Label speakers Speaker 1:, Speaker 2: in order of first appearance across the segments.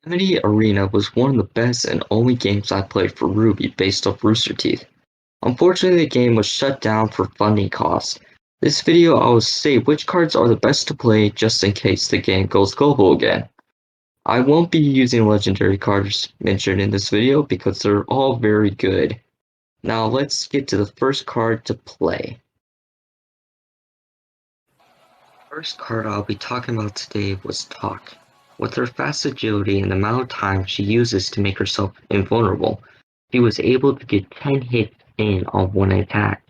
Speaker 1: Amity Arena was one of the best and only games I played for Ruby based off Rooster Teeth. Unfortunately the game was shut down for funding costs. This video I will say which cards are the best to play just in case the game goes global again. I won't be using legendary cards mentioned in this video because they're all very good. Now let's get to the first card to play. First card I'll be talking about today was Talk. With her fast agility and the amount of time she uses to make herself invulnerable, she was able to get 10 hits in on one attack.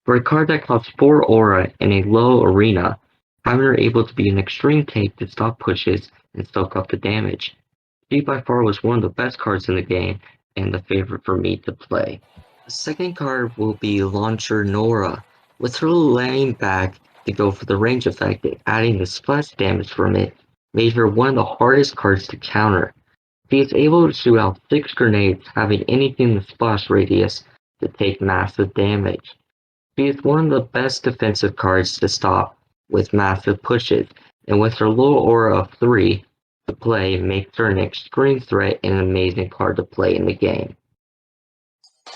Speaker 1: For a card that costs 4 aura in a low arena, having her able to be an extreme tank to stop pushes and soak up the damage. She by far was one of the best cards in the game and the favorite for me to play. The second card will be Launcher Nora. With her laying back to go for the range effect and adding the splash damage from it, made her one of the hardest cards to counter. She is able to shoot out 6 grenades, having anything in the splash radius to take massive damage. She is one of the best defensive cards to stop with massive pushes, and with her low aura of 3 to play makes her an extreme threat and an amazing card to play in the game.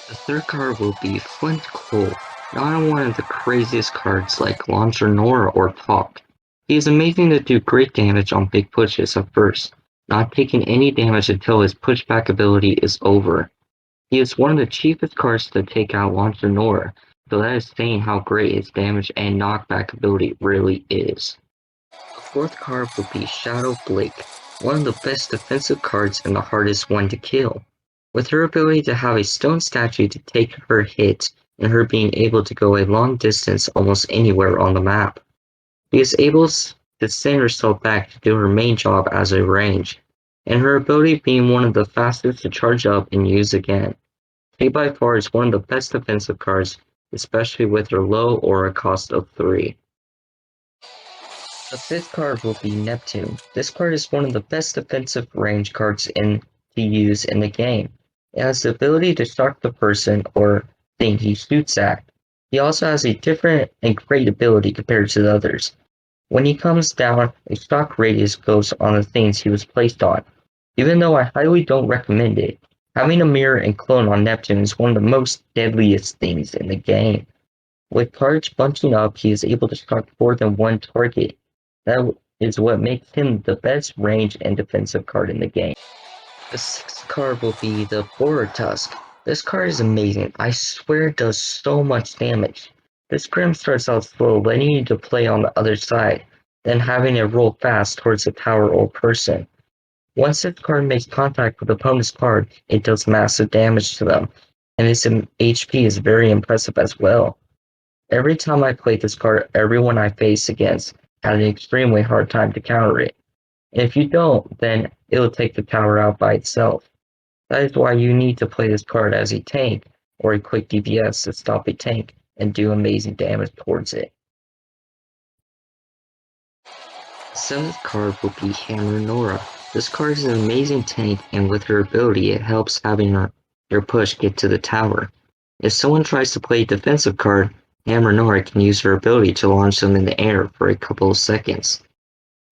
Speaker 1: The third card will be Flint Cole, not one of the craziest cards like Launcher Nora or Talk. He is amazing to do great damage on big pushes at first, not taking any damage until his pushback ability is over. He is one of the cheapest cards to take out Launcher Nora, so that is saying how great his damage and knockback ability really is. The fourth card will be Shadow Blake, one of the best defensive cards and the hardest one to kill. With her ability to have a stone statue to take her hits and her being able to go a long distance almost anywhere on the map, she is able to send herself back to do her main job as a range, and her ability being one of the fastest to charge up and use again. She by far is one of the best defensive cards, especially with her low aura cost of 3. The fifth card will be Neptune. This card is one of the best defensive range cards to use in the game. It has the ability to shock the person or thing he shoots at. He also has a different and great ability compared to the others. When he comes down, a shock radius goes on the things he was placed on. Even though I highly don't recommend it, having a mirror and clone on Neptune is one of the most deadliest things in the game. With cards bunching up, he is able to shock more than one target. That is what makes him the best range and defensive card in the game. The sixth card will be the Borer Tusk. This card is amazing. I swear it does so much damage. This Grimm starts out slow, letting you to play on the other side, then having it roll fast towards the tower or person. Once this card makes contact with the opponent's card, it does massive damage to them, and its HP is very impressive as well. Every time I play this card, everyone I face against had an extremely hard time to counter it. And if you don't, then it'll take the tower out by itself. That is why you need to play this card as a tank or a quick DPS to stop a tank and do amazing damage towards it. The seventh card will be Hammer Nora. This card is an amazing tank, and with her ability it helps having your push get to the tower. If someone tries to play a defensive card, Hammer Nora can use her ability to launch them in the air for a couple of seconds,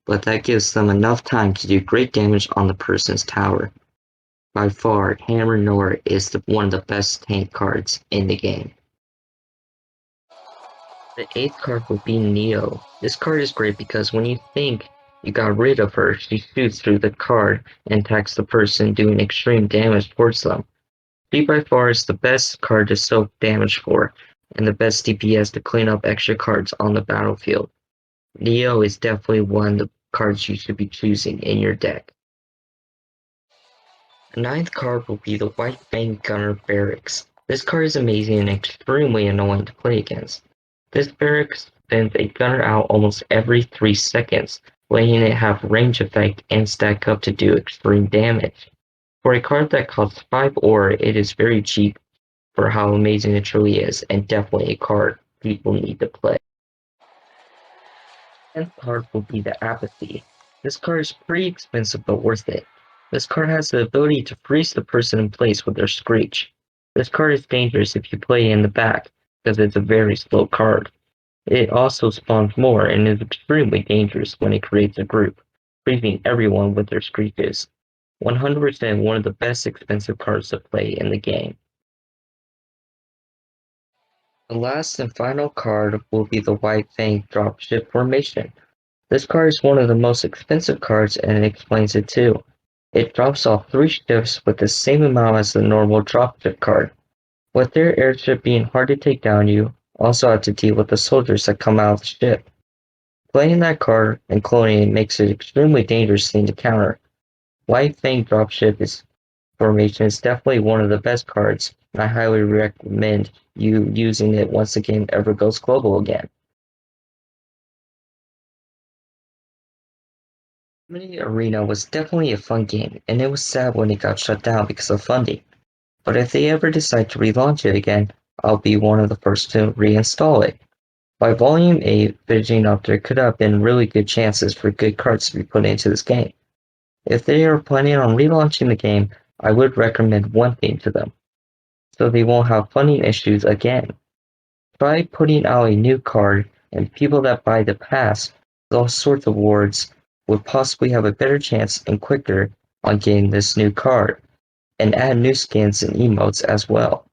Speaker 1: but that gives them enough time to do great damage on the person's tower. By far, Hammer Nora is one of the best tank cards in the game. The eighth card will be Neo. This card is great because when you think you got rid of her, she shoots through the card and attacks the person, doing extreme damage towards them. She by far is the best card to soak damage for, and the best DPS to clean up extra cards on the battlefield. Neo is definitely one of the cards you should be choosing in your deck. The ninth card will be the White Fang Gunner Barracks. This card is amazing and extremely annoying to play against. This barracks sends a gunner out almost every 3 seconds, letting it have range effect and stack up to do extreme damage. For a card that costs 5 aura, it is very cheap for how amazing it truly is, and definitely a card people need to play. The 10th card will be the Apathy. This card is pretty expensive but worth it. This card has the ability to freeze the person in place with their Screech. This card is dangerous if you play in the back, because it's a very slow card. It also spawns more and is extremely dangerous when it creates a group, freezing everyone with their Screeches. 100% one of the best expensive cards to play in the game. The last and final card will be the White Fang Dropship Formation. This card is one of the most expensive cards and it explains it too. It drops off 3 ships with the same amount as the normal dropship card. With their airship being hard to take down, you also have to deal with the soldiers that come out of the ship. Playing that card and cloning it makes it extremely dangerous thing to counter. White Fang Dropship Formation is definitely one of the best cards, and I highly recommend you using it once the game ever goes global again. Amity Arena was definitely a fun game, and it was sad when it got shut down because of funding. But if they ever decide to relaunch it again, I'll be one of the first to reinstall it. By Volume 8 finishing up, there could have been really good chances for good cards to be put into this game. If they are planning on relaunching the game, I would recommend one thing to them, so they won't have funding issues again. Try putting out a new card, and people that buy the pass with all sorts of awards would possibly have a better chance and quicker on getting this new card, and add new skins and emotes as well.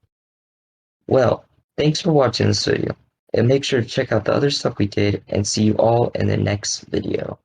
Speaker 1: Well, thanks for watching this video, and make sure to check out the other stuff we did, and see you all in the next video.